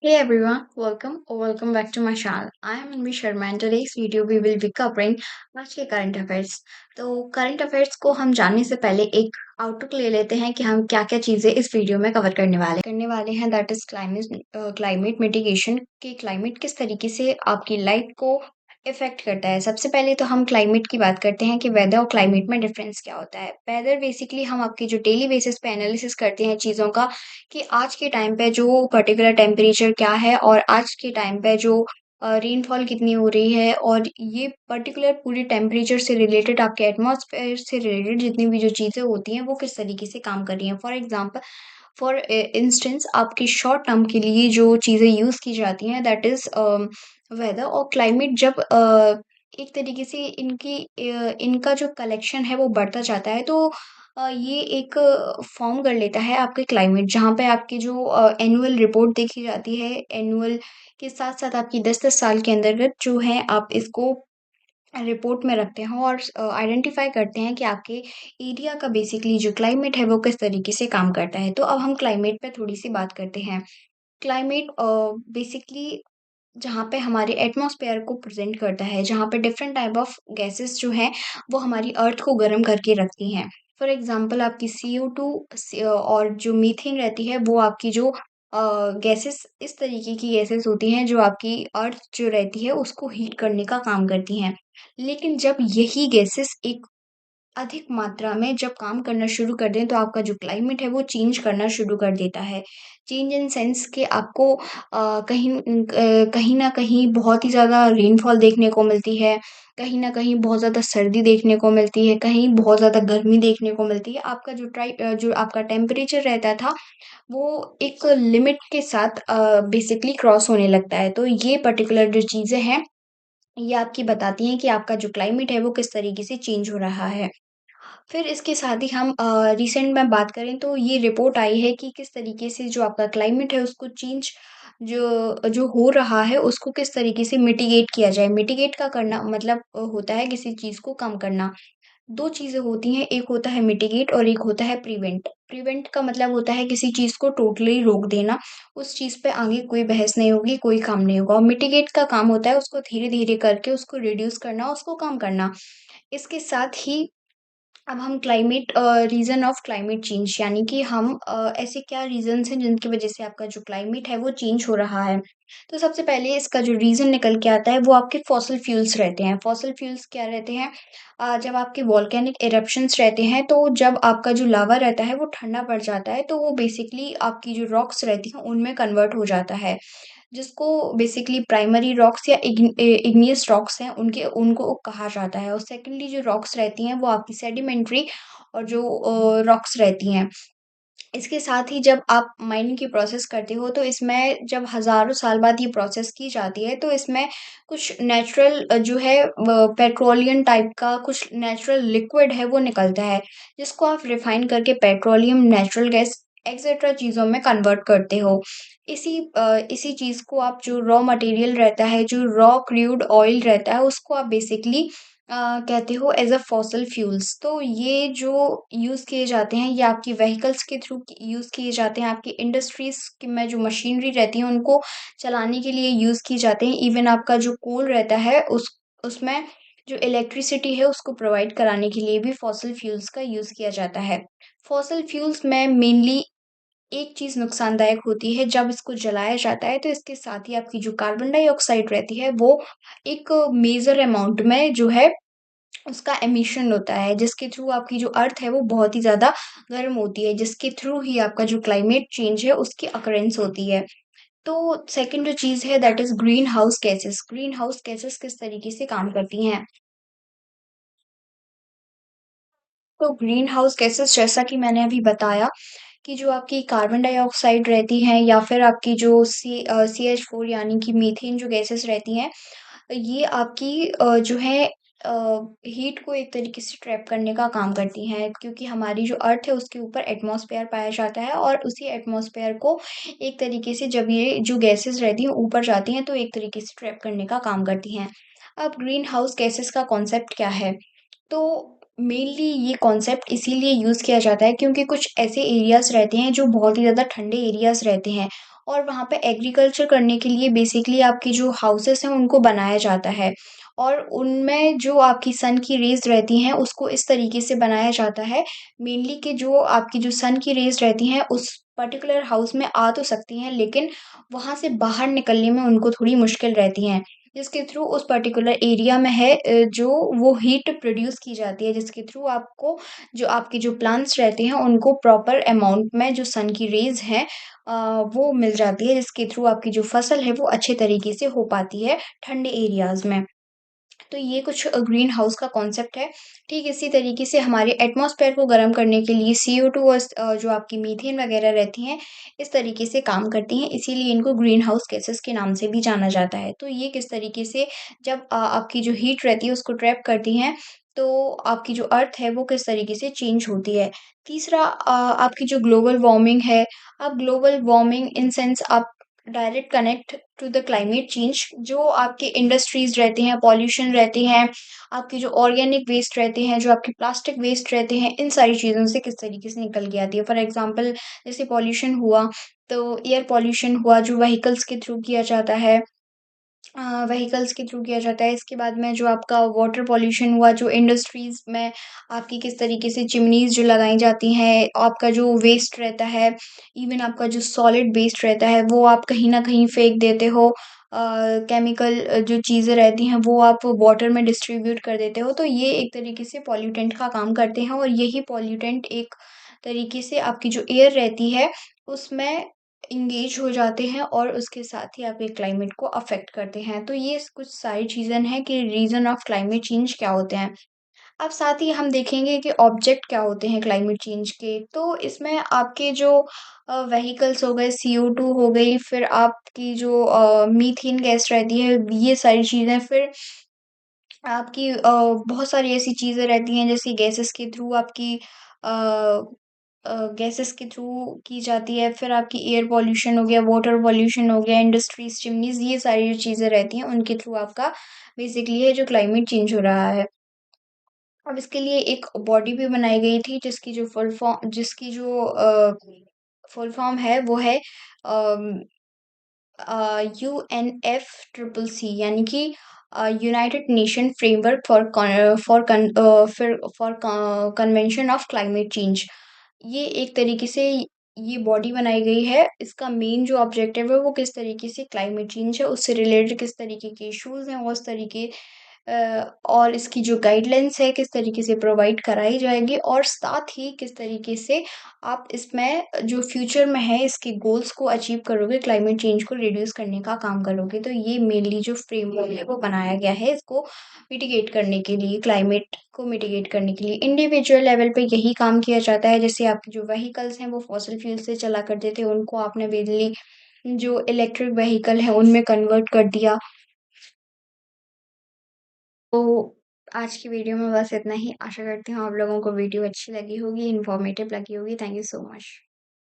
Hey everyone, welcome or welcome back to my channel. I am Anvi Sharma and today's video we will be covering आज के current affairs. तो current affairs को हम जानने से पहले एक आउटलुक ले लेते हैं कि हम क्या-क्या चीजें इस वीडियो में कवर करने वाले हैं दैट इज क्लाइमेट मिटिगेशन कि क्लाइमेट किस तरीके से आपकी लाइफ को इफेक्ट करता है। सबसे पहले तो हम क्लाइमेट की बात करते हैं कि वेदर और क्लाइमेट में डिफरेंस क्या होता है। वेदर बेसिकली हम आपकी जो डेली बेसिस पे एनालिसिस करते हैं चीज़ों का कि आज के टाइम पे जो पर्टिकुलर टेम्परेचर क्या है और आज के टाइम पे जो रेनफॉल कितनी हो रही है और ये पर्टिकुलर पूरी टेम्परेचर से रिलेटेड आपके एटमॉस्फेयर से रिलेटेड जितनी भी जो चीज़ें होती हैं वो किस तरीके से काम कर रही हैं। फॉर इंस्टेंस आपकी शॉर्ट टर्म के लिए जो चीज़ें यूज़ की जाती हैं दैट इज़ वेदर और क्लाइमेट जब एक तरीके से इनका जो कलेक्शन है वो बढ़ता जाता है तो ये एक फॉर्म कर लेता है आपके क्लाइमेट जहाँ पे आपकी जो एनुअल रिपोर्ट देखी जाती है एनुअल के साथ साथ आपकी 10-10 साल के अंतर्गत जो है आप इसको रिपोर्ट में रखते हैं और आइडेंटिफाई करते हैं कि आपके एरिया का बेसिकली जो क्लाइमेट है वो किस तरीके से काम करता है। तो अब हम क्लाइमेट पे थोड़ी सी बात करते हैं। क्लाइमेट बेसिकली जहाँ पे हमारे एटमॉस्फेयर को प्रेजेंट करता है, जहाँ पे डिफरेंट टाइप ऑफ गैसेस जो हैं, वो हमारी अर्थ को गर्म करके रखती हैं। फॉर एग्ज़ाम्पल आपकी CO2 और जो मीथेन रहती है, वो आपकी जो गैसेस इस तरीके की गैसेस होती हैं, जो आपकी अर्थ जो रहती है, उसको हीट करने का काम करती हैं। लेकिन जब यही गैसेस एक अधिक मात्रा में जब काम करना शुरू कर दें तो आपका जो क्लाइमेट है वो चेंज करना शुरू कर देता है। चेंज इन सेंस कि आपको कहीं न कहीं बहुत ही ज़्यादा रेनफॉल देखने को मिलती है, कहीं न कहीं बहुत ज़्यादा सर्दी देखने को मिलती है, कहीं बहुत ज़्यादा गर्मी देखने को मिलती है। आपका जो आपका टेम्परेचर रहता था वो एक लिमिट के साथ बेसिकली क्रॉस होने लगता है। तो ये पर्टिकुलर जो चीज़ें हैं, ये आपकी बताती हैं कि आपका जो क्लाइमेट है वो किस तरीके से चेंज हो रहा है। फिर इसके साथ ही हम रिसेंट में बात करें तो ये रिपोर्ट आई है कि किस तरीके से जो आपका क्लाइमेट है उसको चेंज जो जो हो रहा है उसको किस तरीके से मिटिगेट किया जाए। मिटिगेट का करना मतलब होता है किसी चीज़ को कम करना। 2 चीज़ें होती हैं, एक होता है मिटिगेट और एक होता है प्रिवेंट। प्रिवेंट का मतलब होता है किसी चीज़ को टोटली रोक देना, उस चीज़ पे आगे कोई बहस नहीं होगी, कोई काम नहीं होगा और मिटिगेट का काम होता है उसको धीरे-धीरे करके उसको रिड्यूस करना, उसको कम करना। इसके साथ ही अब हम रीज़न ऑफ क्लाइमेट चेंज यानी कि हम ऐसे क्या रीज़न्स हैं जिनकी वज़ह से आपका जो क्लाइमेट है वो चेंज हो रहा है। तो सबसे पहले इसका जो रीज़न निकल के आता है वो आपके फॉसिल फ्यूल्स रहते हैं। फॉसिल फ्यूल्स क्या रहते हैं? जब आपके वोल्केनिक इरप्शंस रहते हैं तो जब आपका जो लावा रहता है वो ठंडा पड़ जाता है तो वो बेसिकली आपकी जो रॉक्स रहती हैं उनमें कन्वर्ट हो जाता है। जिसको बेसिकली प्राइमरी रॉक्स या इग्नियस रॉक्स हैं उनके उनको कहा जाता है और सेकेंडली जो रॉक्स रहती हैं वो आपकी सेडिमेंट्री और जो रॉक्स रहती हैं। इसके साथ ही जब आप माइनिंग की प्रोसेस करते हो तो इसमें जब हज़ारों साल बाद ये प्रोसेस की जाती है तो इसमें कुछ नेचुरल जो है पेट्रोलियम टाइप का कुछ नेचुरल लिक्विड है वो निकलता है, जिसको आप रिफाइन करके पेट्रोलियम, नेचुरल गैस एक्सेट्रा चीज़ों में कन्वर्ट करते हो। इसी चीज़ को आप जो रॉ मटेरियल रहता है, जो रॉ क्रूड ऑयल रहता है उसको आप बेसिकली कहते हो एज़ अ फॉसिल फ्यूल्स। तो ये जो यूज़ किए जाते हैं, ये आपकी व्हीकल्स के थ्रू यूज़ किए जाते हैं, आपकी इंडस्ट्रीज़ की में जो मशीनरी रहती है, उनको चलाने के लिए यूज़ किए जाते हैं। इवन आपका जो कोल रहता है, उसमें जो इलेक्ट्रिसिटी है, उसको प्रोवाइड कराने के लिए भी फॉसिल फ्यूल्स का यूज़ किया जाता है। फॉसिल फ्यूल्स में मेनली एक चीज़ नुकसानदायक होती है, जब इसको जलाया जाता है, तो इसके साथ ही आपकी जो कार्बन डाइऑक्साइड रहती है, वो एक मेजर अमाउंट में जो है उसका एमिशन होता है, जिसके थ्रू आपकी जो अर्थ है वो बहुत ही ज़्यादा गर्म होती है, जिसके थ्रू ही आपका जो क्लाइमेट चेंज है उसकी अकरेंस होती है। तो सेकंड जो चीज़ है that is green house gases. Green house gases किस तरीके से काम करती हैं? तो ग्रीन हाउस गैसेस जैसा कि मैंने अभी बताया कि जो आपकी कार्बन डाइऑक्साइड रहती हैं या फिर आपकी जो CH4 यानी कि मीथेन जो गैसेस रहती हैं, ये आपकी जो है हीट को एक तरीके से ट्रैप करने का काम करती हैं क्योंकि हमारी जो अर्थ है उसके ऊपर एटमॉस्फेयर पाया जाता है और उसी एटमॉस्फेयर को एक तरीके से जब ये जो गैसेस रहती हैं ऊपर जाती हैं तो एक तरीके से ट्रैप करने का काम करती हैं। अब ग्रीन हाउस गैसेस का कॉन्सेप्ट क्या है? तो मेनली ये कॉन्सेप्ट इसीलिए यूज़ किया जाता है क्योंकि कुछ ऐसे एरियाज़ रहते हैं जो बहुत ही ज़्यादा ठंडे एरियाज़ रहते हैं और वहाँ पे एग्रीकल्चर करने के लिए बेसिकली आपके जो हाउसेस हैं उनको बनाया जाता है और उनमें जो आपकी सन की रेज़ रहती हैं उसको इस तरीके से बनाया जाता है मेनली कि जो आपकी जो सन की रेज़ रहती हैं उस पर्टिकुलर हाउस में आ तो सकती हैं लेकिन वहाँ से बाहर निकलने में उनको थोड़ी मुश्किल रहती हैं। जिसके थ्रू उस पर्टिकुलर एरिया में है जो वो हीट प्रोड्यूस की जाती है जिसके थ्रू आपको जो आपके जो प्लांट्स रहते हैं उनको प्रॉपर अमाउंट में जो सन की रेज़ हैं वो मिल जाती है जिसके थ्रू आपकी जो फसल है वो अच्छे तरीके से हो पाती है ठंडे एरियाज़ में। तो ये कुछ ग्रीन हाउस का कॉन्सेप्ट है। ठीक इसी तरीके से हमारे एटमॉस्फेयर को गर्म करने के लिए CO2 और जो आपकी मीथेन वगैरह रहती हैं, इस तरीके से काम करती हैं, इसीलिए इनको ग्रीन हाउस गैसेस के नाम से भी जाना जाता है। तो ये किस तरीके से जब आपकी जो हीट रहती है उसको ट्रैप करती हैं, तो आपकी जो अर्थ है वो किस तरीके से चेंज होती है। तीसरा आपकी जो ग्लोबल वार्मिंग है, अब ग्लोबल वार्मिंग इन सेंस आप direct connect to the climate change जो आपके इंडस्ट्रीज़ रहते हैं, पॉल्यूशन रहते हैं, आपके जो ऑर्गेनिक वेस्ट रहते हैं, जो आपके प्लास्टिक वेस्ट रहते हैं, इन सारी चीज़ों से किस तरीके से निकल के आती है। फॉर एग्ज़ाम्पल जैसे पॉल्यूशन हुआ, तो एयर पॉल्यूशन हुआ जो व्हीकल्स के थ्रू किया जाता है। व्हीकल्स के थ्रू किया जाता है। इसके बाद में जो आपका वाटर पॉल्यूशन हुआ, जो इंडस्ट्रीज़ में आपकी किस तरीके से चिमनीज़ जो लगाई जाती हैं, आपका जो वेस्ट रहता है, इवन आपका जो सॉलिड वेस्ट रहता है, वो आप कहीं न कहीं फेंक देते हो। केमिकल जो चीज़ें रहती हैं, वो आप वाटर में डिस्ट्रीब्यूट कर देते हो, तो ये एक तरीके से पॉल्यूटेंट का काम करते हैं और यही पॉल्यूटेंट एक तरीके से आपकी जो एयर रहती है, उसमें एंगेज हो जाते हैं और उसके साथ ही आपके क्लाइमेट को अफ़ेक्ट करते हैं। तो ये कुछ सारी चीज़ें हैं कि रीज़न ऑफ क्लाइमेट चेंज क्या होते हैं। अब साथ ही हम देखेंगे कि ऑब्जेक्ट क्या होते हैं क्लाइमेट चेंज के। तो इसमें आपके जो व्हीकल्स हो गए, CO2 हो गई, फिर आपकी जो मीथेन गैस रहती है, ये सारी चीज़ें फिर आपकी बहुत सारी ऐसी चीज़ें रहती हैं जैसे गैसेस के थ्रू आपकी अ गैसेस के थ्रू की जाती है, फिर आपकी एयर पॉल्यूशन हो गया, वाटर पॉल्यूशन हो गया, इंडस्ट्रीज़, चिमनीज़ ये सारी जो चीज़ें रहती हैं उनके थ्रू आपका बेसिकली ये जो क्लाइमेट चेंज हो रहा है। अब इसके लिए एक बॉडी भी बनाई गई थी जिसकी जो फुल फॉर्म है वो है अम UNFCCC यानी कि United nation framework for convention of climate change. ये एक तरीके से ये बॉडी बनाई गई है। इसका मेन जो ऑब्जेक्टिव है वो किस तरीके से क्लाइमेट चेंज है उससे रिलेटेड किस तरीके के इश्यूज़ हैं और उस तरीके और इसकी जो गाइडलाइंस है किस तरीके से प्रोवाइड कराई जाएगी और साथ ही किस तरीके से आप इसमें जो फ्यूचर में है इसके गोल्स को अचीव करोगे, क्लाइमेट चेंज को रिड्यूस करने का काम करोगे। तो ये मेनली जो फ्रेमवर्क है वो बनाया गया है इसको मिटिगेट करने के लिए, क्लाइमेट को मिटिगेट करने के लिए। इंडिविजुअल लेवल पे यही काम किया जाता है, जैसे आपके जो व्हीकल्स हैं वो फॉसिल फ्यूल से चला करते थे, उनको आपने मेनली जो इलेक्ट्रिक व्हीकल है उनमें कन्वर्ट कर दिया। तो आज की वीडियो में बस इतना ही। आशा करती हूँ आप लोगों को वीडियो अच्छी लगी होगी, इन्फॉर्मेटिव लगी होगी। Thank you so much.